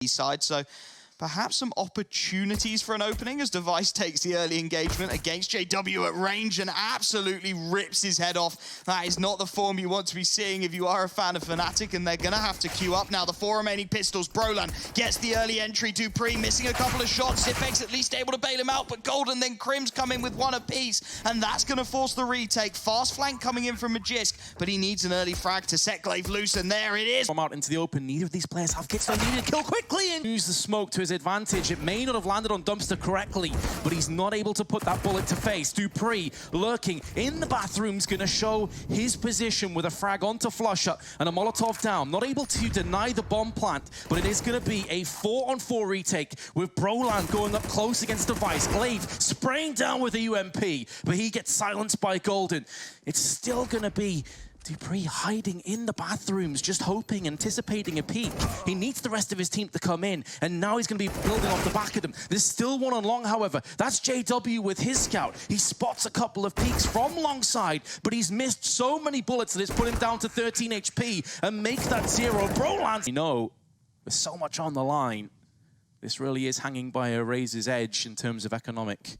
side, so perhaps some opportunities for an opening as Device takes the early engagement against JW at range and absolutely rips his head off. That is not the form you want to be seeing if you are a fan of Fnatic, and they're going to have to queue up now. The 4 remaining pistols. Brollan gets the early entry. dupreeh missing a couple of shots. Zipex at least able to bail him out, but Golden then KRIMZ come in with one apiece, and that's going to force the retake. Fast flank coming in from Magisk, but he needs an early frag to set Glaive loose, and there it is. Come out into the open. Neither of these players have kits, so they need to kill quickly and use the smoke to his advantage. It may not have landed on Dumpster correctly, but he's not able to put that bullet to face. dupreeh lurking in the bathroom's going to show his position with a frag onto flusha and a Molotov down. Not able to deny the bomb plant, but it is going to be a 4-on-4 retake with Brollan going up close against Device. Glaive spraying down with a UMP, but he gets silenced by Golden. It's still going to be dupreeh hiding in the bathrooms, just hoping, anticipating a peek. He needs the rest of his team to come in, and now he's going to be building off the back of them. There's still one on long, however. That's JW with his scout. He spots a couple of peeks from long side, but he's missed so many bullets that it's put him down to 13 HP and makes that 0. Brollan, you know, with so much on the line, this really is hanging by a razor's edge in terms of economic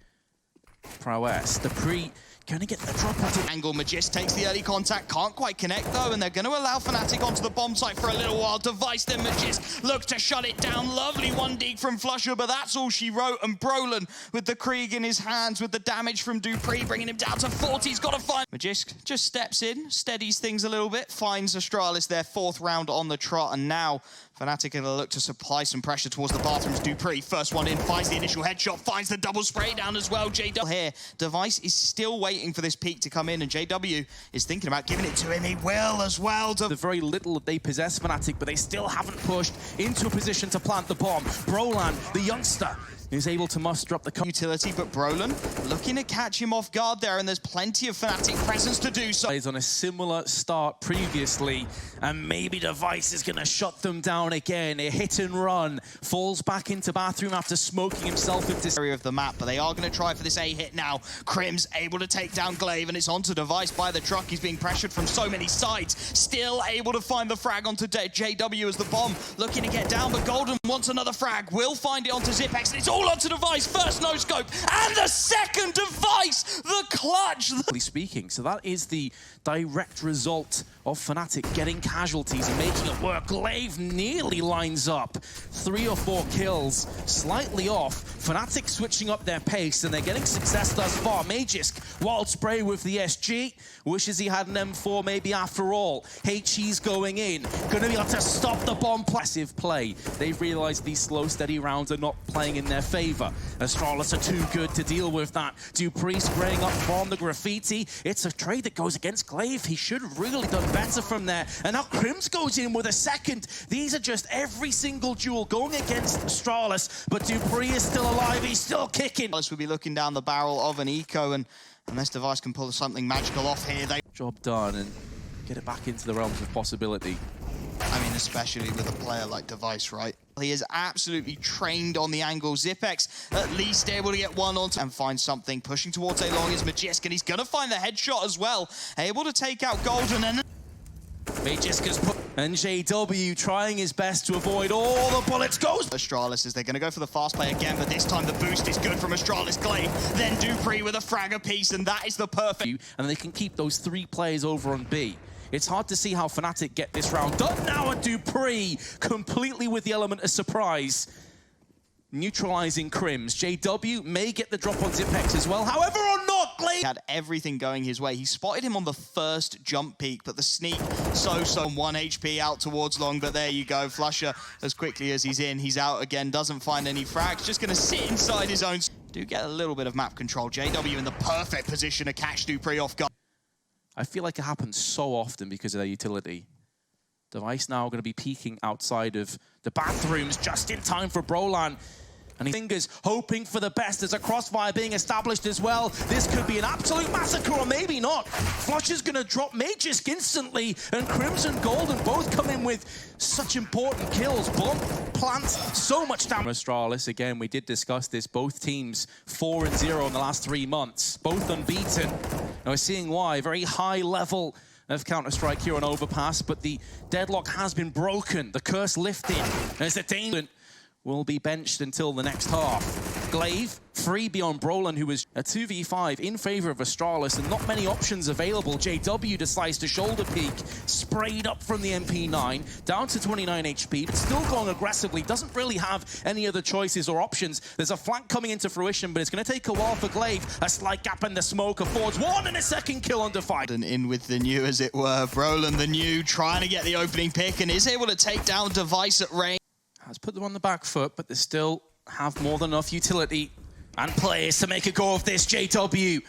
prowess. dupreeh going to get the drop onto angle. Magisk takes the early contact, can't quite connect though, and they're going to allow Fnatic onto the bomb site for a little while. Device then Magisk look to shut it down. Lovely one dig from flusha, but that's all she wrote. And Brollan with the Krieg in his hands with the damage from dupreeh, bringing him down to 40. He's got to find Magisk. Just steps in, steadies things a little bit, finds Astralis their 4th round on the trot, and now Fnatic going to look to supply some pressure towards the bathrooms. dupreeh, first one in, finds the initial headshot, finds the double spray down as well. JW here, Device is still waiting for this peak to come in, and JW is thinking about giving it to him. He will as well. The very little that they possess Fnatic, but they still haven't pushed into a position to plant the bomb. Brollan, the youngster, is able to muster up the utility, but Brollan looking to catch him off guard there, and there's plenty of Fnatic presence to do so. He's on a similar start previously, and maybe Device is going to shut them down again. A hit and run, falls back into bathroom after smoking himself into area of the map, but they are going to try for this A hit now. KRIMZ able to take down Glaive, and it's onto Device by the truck. He's being pressured from so many sides, still able to find the frag onto JW as the bomb looking to get down, but Golden wants another frag, will find it onto Zipex, and it's all onto Device. First no scope, and the second Device, the clutch. Speaking, so that is the direct result of Fnatic getting casualties and making it work. Glaive nearly lines up. 3 or 4 kills, slightly off. Fnatic switching up their pace, and they're getting success thus far. Magisk, wild spray with the SG. Wishes he had an M4 maybe after all. HE's going in. Going to be able to stop the bomb. Passive play. They've realized these slow, steady rounds are not playing in their favor. Astralis are too good to deal with that. dupreeh spraying up from the graffiti. It's a trade that goes against Glaive. He should have really done better from there. And now KRIMZ goes in with a second. These are just every single duel going against Astralis, but dupreeh is still alive. He's still kicking. We'll be looking down the barrel of an eco, and unless Device can pull something magical off here, they job done and get it back into the realms of possibility. I mean, especially with a player like Device, right? He is absolutely trained on the angle. Zipex at least able to get one on and find something. Pushing towards A long is Magisk, and he's going to find the headshot as well. Able to take out Golden, and Magisk has put, and JW trying his best to avoid all the bullets. Goes Astralis as they're going to go for the fast play again, but this time the boost is good from Astralis. Glaive, then dupreeh with a frag apiece, and that is the perfect. And they can keep those 3 players over on B. It's hard to see how Fnatic get this round done now, and dupreeh completely with the element of surprise. Neutralizing KRIMZ. JW may get the drop on Zipex as well. However or not, Glaive had everything going his way. He spotted him on the first jump peak, but the sneak so 1 HP out towards long, but there you go. flusha, as quickly as he's in, he's out again, doesn't find any frags, just going to sit inside his own. Do get a little bit of map control. JW in the perfect position to catch dupreeh off guard. I feel like it happens so often because of their utility. Device now going to be peeking outside of the bathrooms just in time for Brollan. And he fingers hoping for the best. There's a crossfire being established as well. This could be an absolute massacre, or maybe not. flusha's going to drop Magisk instantly, and KRIMZ and Golden both come in with such important kills. Bomb plants so much damage. Astralis, again, we did discuss this. Both teams 4-0 in the last 3 months. Both unbeaten. Now we're seeing why. Very high level of Counter-Strike here on Overpass, but the deadlock has been broken. The curse lifted. There's a danger. will be benched until the next half. Glaive, free beyond Brollan, who was a 2v5 in favor of Astralis, and not many options available. JW decides to shoulder peek, sprayed up from the MP9, down to 29 HP, but still going aggressively, doesn't really have any other choices or options. There's a flank coming into fruition, but it's going to take a while for Glaive. A slight gap in the smoke affords 1 and a second kill on Defiant. And in with the new, as it were. Brollan, the new, trying to get the opening pick and is able to take down Device at range. Has put them on the back foot, but they still have more than enough utility and players to make a go of this. JW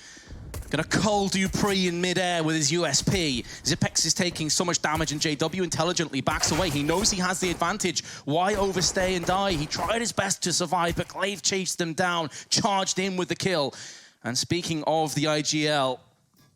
gonna cull dupreeh in midair with his USP. Zipex is taking so much damage and JW intelligently backs away. He knows he has the advantage. Why overstay and die? He tried his best to survive, but Glaive chased him down, charged in with the kill. And speaking of the IGL,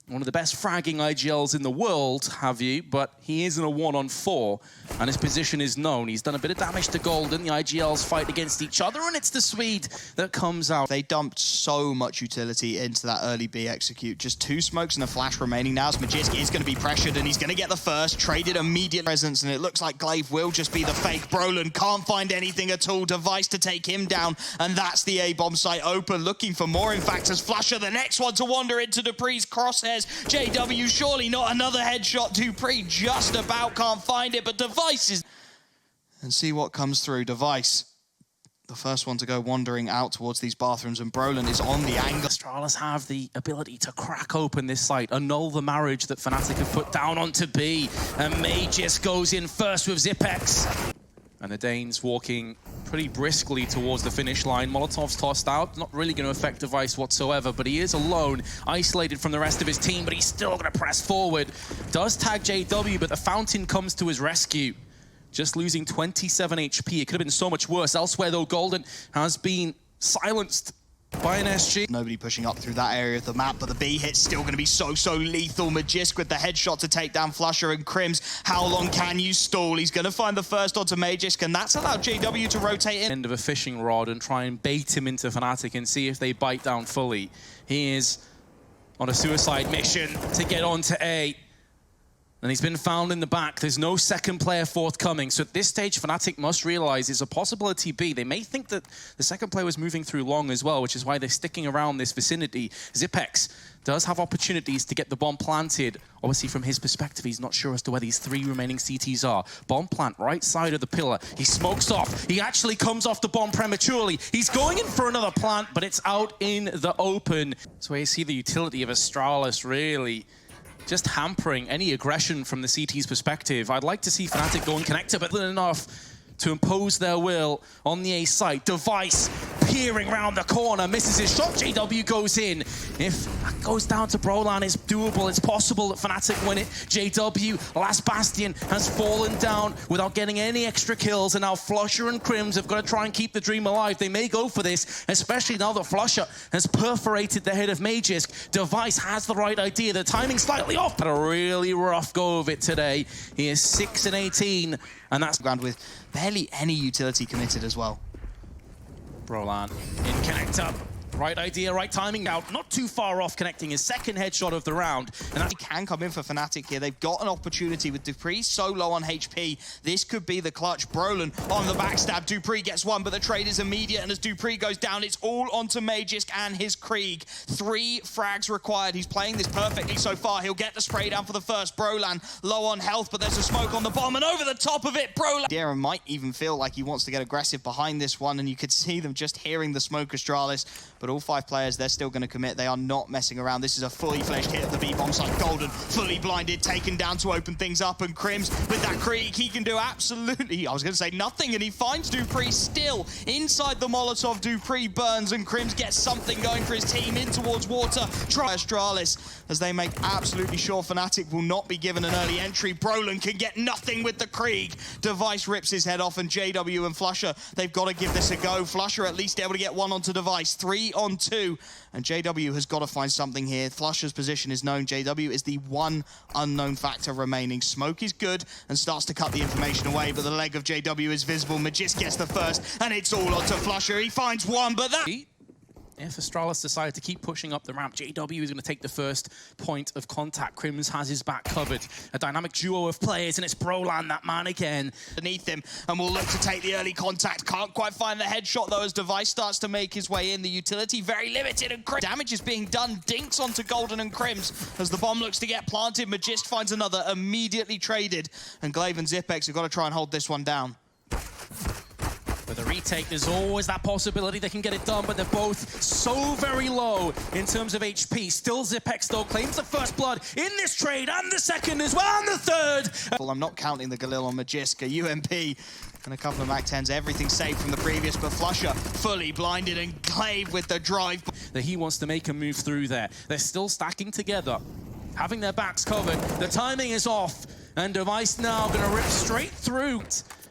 one of the best fragging IGLs in the world, have you? But he is in a 1-on-4, and his position is known. He's done a bit of damage to Golden. The IGLs fight against each other, and it's the Swede that comes out. They dumped so much utility into that early B execute. Just 2 smokes and a flash remaining now, as Magisk is going to be pressured, and he's going to get the first. Traded immediate presence, and it looks like Glaive will just be the fake. Brollan can't find anything at all. Device to take him down, and that's the A-bomb site open. Looking for more, in fact, as flusha, the next one to wander into dupreeh's crosshairs. JW, surely not another headshot. dupreeh just about can't find it, but Device is... And see what comes through. Device, the first one to go wandering out towards these bathrooms, and Brollan is on the angle. Astralis have the ability to crack open this site, annul the marriage that Fnatic have put down onto B, and Magisk goes in first with Zipex. And the Danes walking pretty briskly towards the finish line. Molotov's tossed out, not really going to affect Device whatsoever, but he is alone, isolated from the rest of his team, but he's still going to press forward. Does tag JW, but the Fountain comes to his rescue. Just losing 27 HP. It could have been so much worse. Elsewhere, though, Golden has been silenced by an SG. Nobody pushing up through that area of the map, but the B hit's still going to be so lethal. Magisk with the headshot to take down flusha, and KRIMZ, how long can you stall? He's going to find the first onto Magisk, and that's allowed JW to rotate in. End of a fishing rod and try and bait him into Fnatic and see if they bite down fully. He is on a suicide mission to get onto A. And he's been found in the back. There's no second player forthcoming. So at this stage, Fnatic must realize it's a possibility B. They may think that the second player was moving through long as well, which is why they're sticking around this vicinity. Zipex does have opportunities to get the bomb planted. Obviously, from his perspective, he's not sure as to where these 3 remaining CTs are. Bomb plant, right side of the pillar. He smokes off. He actually comes off the bomb prematurely. He's going in for another plant, but it's out in the open. So you see the utility of Astralis, really just hampering any aggression from the CT's perspective. I'd like to see Fnatic go and connect it, but enough to impose their will on the A site. Device peering around the corner, misses his shot. JW goes in. If that goes down to Brollan, it's doable. It's possible that Fnatic win it. JW, last bastion, has fallen down without getting any extra kills, and now flusha and KRIMZ have got to try and keep the dream alive. They may go for this, especially now that flusha has perforated the head of Magisk. Device has the right idea. The timing's slightly off, but a really rough go of it today. He is 6 and 18, and that's ground with barely any utility committed as well. Brollan in connector. Right idea, right timing out. Not too far off, connecting his second headshot of the round. And that can come in for Fnatic here. They've got an opportunity with dupreeh so low on HP. This could be the clutch. Brollan on the backstab. dupreeh gets one, but the trade is immediate. And as dupreeh goes down, it's all onto Magisk and his Krieg. 3 frags required. He's playing this perfectly so far. He'll get the spray down for the first. Brollan low on health, but there's a smoke on the bomb. And over the top of it, Brollan. Darren might even feel like he wants to get aggressive behind this one. And you could see them just hearing the smoke, Astralis. But all 5 players, they're still going to commit. They are not messing around. This is a fully fledged hit of the B-bomb site. Golden, fully blinded, taken down to open things up. And KRIMZ, with that Krieg, he can do absolutely, I was going to say nothing. And he finds dupreeh still inside the Molotov. dupreeh burns, and KRIMZ gets something going for his team in towards water. Try Astralis as they make absolutely sure Fnatic will not be given an early entry. Brollan can get nothing with the Krieg. Device rips his head off, and JW and flusha, they've got to give this a go. flusha at least able to get one onto Device. 3 on 2, and JW has got to find something here. flusha's position is known. JW is the one unknown factor remaining. Smoke is good and starts to cut the information away, but the leg of JW is visible. Magisk gets the first, and it's all onto flusha. He finds one, but that... If Astralis decided to keep pushing up the ramp, JW is going to take the first point of contact. KRIMZ has his back covered. A dynamic duo of players, and it's Brollan, that man again. Beneath him, and will look to take the early contact. Can't quite find the headshot, though, as Device starts to make his way in. The utility very limited, and damage is being done. Dinks onto Golden and KRIMZ as the bomb looks to get planted. Magisk finds another, immediately traded. And Glaive and Zipex have got to try and hold this one down. With a retake, there's always that possibility they can get it done, but they're both so very low in terms of HP. Still, Zipex, though, claims the first blood in this trade, and the second as well, and the third. Well, I'm not counting the Galil on Magisk, a UMP, and a couple of Mac-10s. Everything saved from the previous, but flusha fully blinded, and Glaive with the drive. That he wants to make a move through there. They're still stacking together, having their backs covered. The timing is off, and Device now going to rip straight through.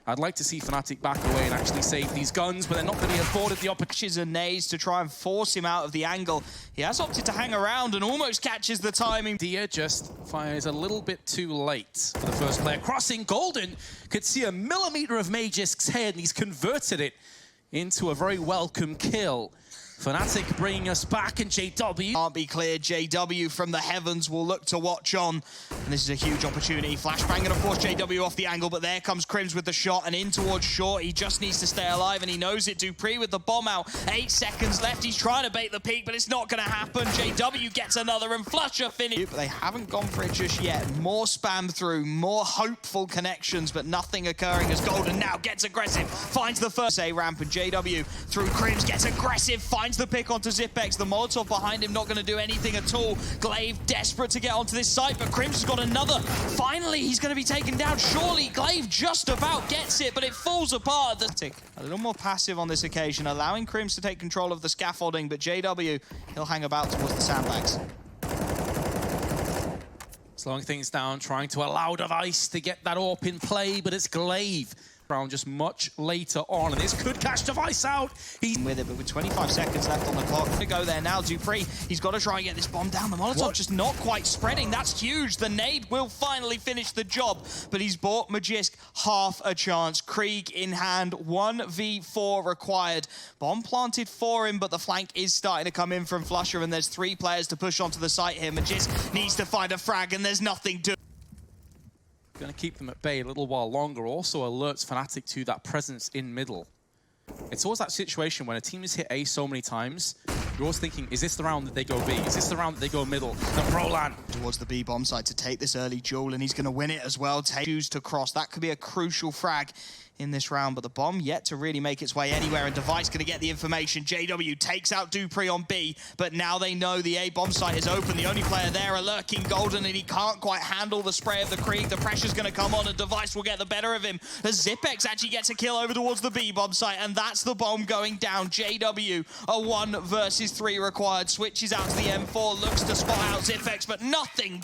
I'd like to see Fnatic back away and actually save these guns, but they're not going to be afforded the opportunity. And nades to try and force him out of the angle. He has opted to hang around and almost catches the timing. Dia just fires a little bit too late for the first player. Crossing, Golden could see a millimeter of Magisk's head, and he's converted it into a very welcome kill. Fnatic bringing us back, and JW can't be cleared. JW from the heavens will look to watch on, and this is a huge opportunity. Flashbang going to force JW off the angle, but there comes KRIMZ with the shot, and in towards short. He just needs to stay alive, and he knows it. dupreeh with the bomb out. 8 seconds left. He's trying to bait the peak, but it's not going to happen. JW gets another, and flusha finish. But they haven't gone for it just yet. More spam through, more hopeful connections, but nothing occurring as Golden now gets aggressive. Finds the first A ramp, and JW through KRIMZ gets aggressive. Finds the pick onto Zipex. The Molotov behind him not going to do anything at all. Glaive desperate to get onto this site, but KRIMZ has got another. Finally, he's going to be taken down. Surely Glaive just about gets it, but it falls apart. A little more passive on this occasion, allowing KRIMZ to take control of the scaffolding, but JW, he'll hang about towards the sandbags. Slowing things down, trying to allow Device to get that AWP in play, but it's Glaive round just much later on, and this could catch Device out. He's with it, but with 25 seconds left on the clock to go there now. dupreeh, he's got to try and get this bomb down. The Molotov just not quite spreading. That's huge. The nade will finally finish the job, but he's bought Magisk half a chance. Krieg in hand, 1v4 required. Bomb planted for him, but the flank is starting to come in from flusha, and there's 3 players to push onto the site here. Magisk needs to find a frag, and there's nothing to. Going to keep them at bay a little while longer. Also alerts Fnatic to that presence in middle. It's always that situation when a team has hit A so many times, you're always thinking, is this the round that they go B? Is this the round that they go middle? And Brollan towards the B bomb site to take this early duel, and he's going to win it as well. Choose to cross. That could be a crucial frag in this round, but the bomb yet to really make its way anywhere, and Device going to get the information. JW takes out dupreeh on B, but now they know the A bomb site is open. The only player there, a lurking Golden, and he can't quite handle the spray of the Krieg. The pressure's going to come on, and Device will get the better of him as Zipex actually gets a kill over towards the B bomb site, and that's the bomb going down. JW, a 1 versus 3 required, switches out to the M4, looks to spot out Zipex, but nothing.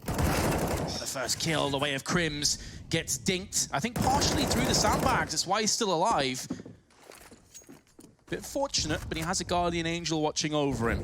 The first kill, the way of KRIMZ, gets dinked, I think partially through the sandbags. That's why he's still alive. Bit fortunate, but he has a guardian angel watching over him.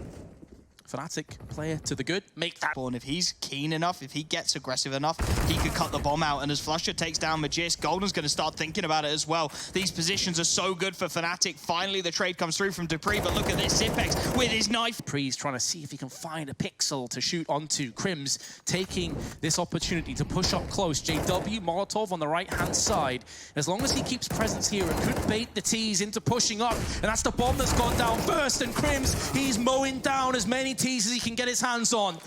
Fnatic player to the good, make that. And if he's keen enough, if he gets aggressive enough, he could cut the bomb out. And as flusha takes down Magisk, Golden's going to start thinking about it as well. These positions are so good for Fnatic. Finally, the trade comes through from dupreeh, but look at this, Zipex with his knife. dupreeh's trying to see if he can find a pixel to shoot onto. KRIMZ taking this opportunity to push up close. JW, Molotov on the right-hand side. As long as he keeps presence here, it could bait the T's into pushing up. And that's the bomb that's gone down first. And KRIMZ, he's mowing down as many T's as he can get his hands on.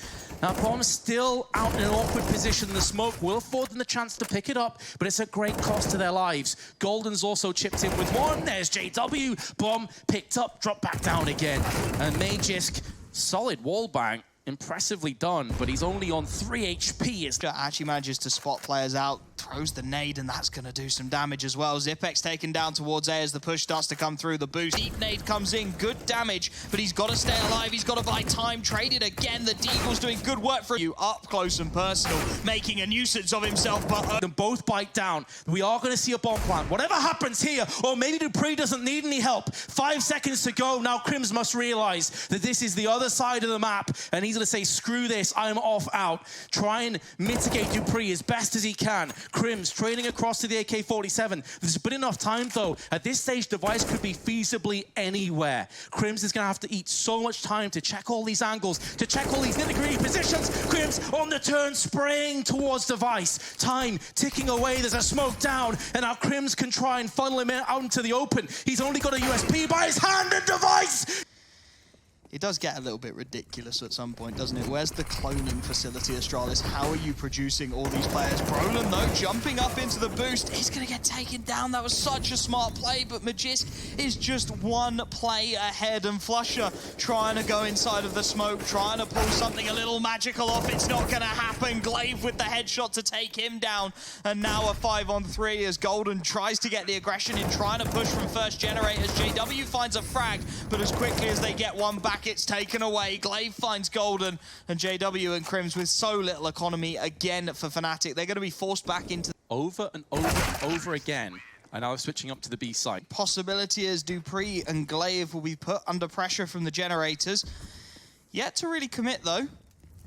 Now, bomb's still out in an awkward position. The smoke will afford them the chance to pick it up, but it's a great cost to their lives. Golden's also chipped in with one. There's JW. Bomb picked up, dropped back down again. And Magisk, solid wall bang. Impressively done, but he's only on 3 HP. It's actually manages to spot players out, throws the nade, and that's going to do some damage as well. Zipex taken down towards A as the push starts to come through. The boost. Deep nade comes in, good damage, but he's got to stay alive. He's got to buy time. Traded again. The Deagle's doing good work for you up close and personal, making a nuisance of himself. But them both bite down. We are going to see a bomb plant. Whatever happens here, or maybe dupreeh doesn't need any help. 5 seconds to go. Now KRIMZ must realize that this is the other side of the map, and he's going to say, screw this, I'm off out. Try and mitigate dupreeh as best as he can. KRIMZ trading across to the AK-47. There's been enough time, though. At this stage, Device could be feasibly anywhere. KRIMZ is going to have to eat so much time to check all these angles, to check all these nitty-gritty positions. KRIMZ on the turn, spraying towards Device. Time ticking away. There's a smoke down, and now KRIMZ can try and funnel him out into the open. He's only got a USP by his hand, and Device! It does get a little bit ridiculous at some point, doesn't it? Where's the cloning facility, Astralis? How are you producing all these players? Brollan, though, jumping up into the boost. He's going to get taken down. That was such a smart play, but Magisk is just one play ahead, and flusha trying to go inside of the smoke, trying to pull something a little magical off. It's not going to happen. glaive with the headshot to take him down, and now a 5-on-3 as Golden tries to get the aggression in, trying to push from first generators. JW finds a frag, but as quickly as they get one back, it's taken away. glaive finds Golden, and JW and KRIMZ with so little economy again for Fnatic. They're going to be forced back into over and over and over again. And now switching up to the B side. Possibility is dupreeh and glaive will be put under pressure from the generators. Yet to really commit, though.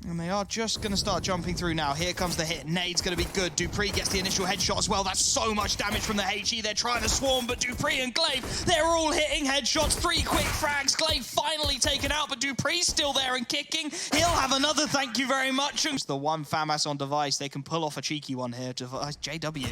And they are just going to start jumping through now. Here comes the hit. Nade's going to be good. dupreeh gets the initial headshot as well. That's so much damage from the HE. They're trying to swarm, but dupreeh and glaive, they're all hitting headshots. 3 quick frags. glaive finally taken out, but dupreeh's still there and kicking. He'll have another thank you very much. And the one FAMAS on Device. They can pull off a cheeky one here. Device, JW.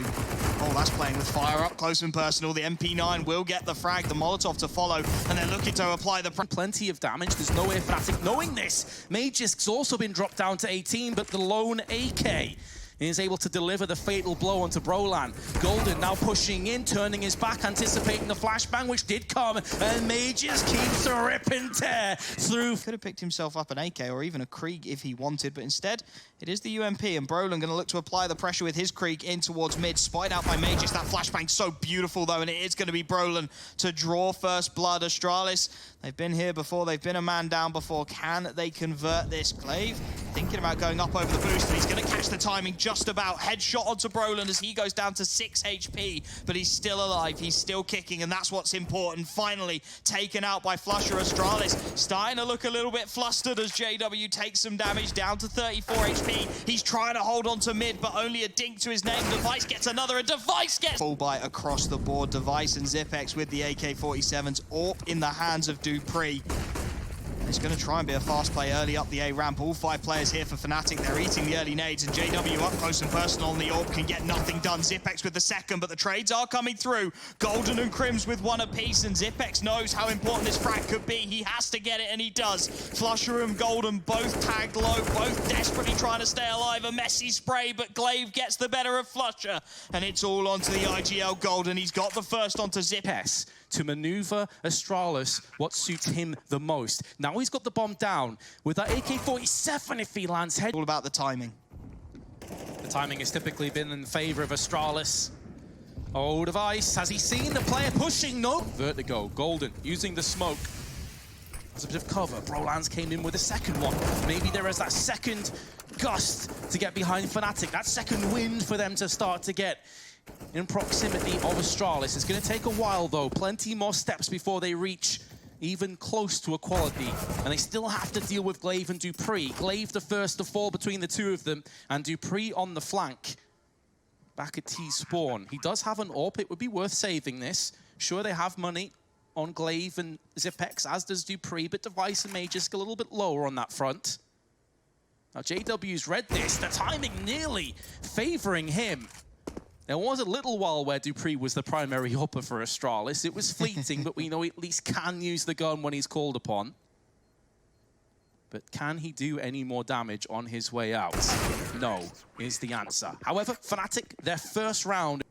Oh, that's playing with fire up close and personal. The MP9 will get the frag. The Molotov to follow, and they're looking to apply the... Plenty of damage. There's no way Fnatic knowing this. Magisk's also been dropped down to 18, but the lone AK is able to deliver the fatal blow onto Brollan. Golden now pushing in, turning his back, anticipating the flashbang, which did come, and Magisk keeps a rip and tear through. Could have picked himself up an AK or even a Krieg if he wanted, but instead it is the UMP, and Brollan going to look to apply the pressure with his Krieg in towards mid. Spied out by Magisk. That flashbang so beautiful, though, and it is going to be Brollan to draw first blood. Astralis, they've been here before. They've been a man down before. Can they convert this? glaive thinking about going up over the boost, and he's going to catch the timing just about. Headshot onto Brollan as he goes down to 6 HP, but he's still alive. He's still kicking, and that's what's important. Finally taken out by flusha. Astralis starting to look a little bit flustered as JW takes some damage, down to 34 HP. He's trying to hold on to mid, but only a dink to his name. Device gets another, and Device gets... Full buy across the board. Device and Zipex with the AK-47s. AWP in the hands of dupreeh. He's going to try and be a fast play early up the A ramp. All 5 players here for Fnatic. They're eating the early nades, and JW up close and personal on the AWP can get nothing done. Zipex with the second, but the trades are coming through. Golden and KRIMZ with one apiece, and Zipex knows how important this frag could be. He has to get it, and he does. flusha and Golden both tagged low, both desperately trying to stay alive. A messy spray, but glaive gets the better of flusha, and it's all onto the IGL Golden. He's got the first onto Zipex to maneuver Astralis what suits him the most. Now he's got the bomb down with that AK-47 if he lands head. All about the timing. The timing has typically been in favor of Astralis. Oh, Device, has he seen the player pushing? No. Vertigo, Golden using the smoke as a bit of cover. Brollan's came in with a second one. Maybe there is that second gust to get behind Fnatic, that second wind for them to start to get in proximity of Astralis. It's going to take a while, though. Plenty more steps before they reach even close to equality. And they still have to deal with glaive and dupreeh. glaive the first to fall between the two of them, and dupreeh on the flank. Back at T-spawn. He does have an AWP. It would be worth saving this. Sure, they have money on glaive and Zipex, as does dupreeh, but Device and Magisk a little bit lower on that front. Now, JW's read this. The timing nearly favoring him. There was a little while where dupreeh was the primary hopper for Astralis. It was fleeting, but we know he at least can use the gun when he's called upon. But can he do any more damage on his way out? No, is the answer. However, Fnatic, their first round.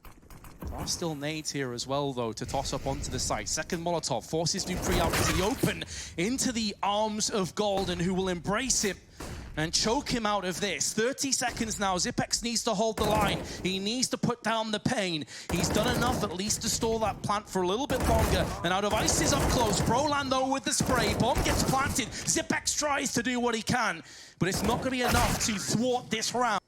There are still nades here as well, though, to toss up onto the site. Second Molotov forces dupreeh out into the open, into the arms of Golden, who will embrace him and choke him out of this. 30 seconds now. Zipex needs to hold the line. He needs to put down the pain. He's done enough at least to stall that plant for a little bit longer. And now Device is up close. Brollan, though, with the spray. Bomb gets planted. Zipex tries to do what he can, but it's not going to be enough to thwart this round.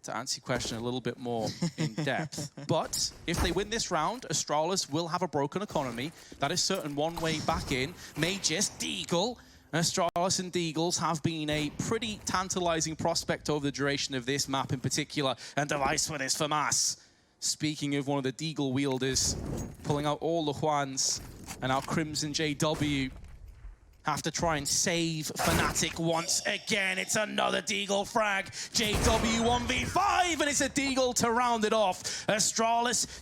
To answer your question a little bit more in depth. But if they win this round, Astralis will have a broken economy. That is certain. One way back in. Magisk, Deagle, Astralis and Deagles have been a pretty tantalizing prospect over the duration of this map in particular, and device for this FAMAS. Speaking of one of the Deagle wielders, pulling out all the Juans, and now KRIMZ and JW have to try and save Fnatic once again. It's another Deagle frag. JW 1v5, and it's a Deagle to round it off. Astralis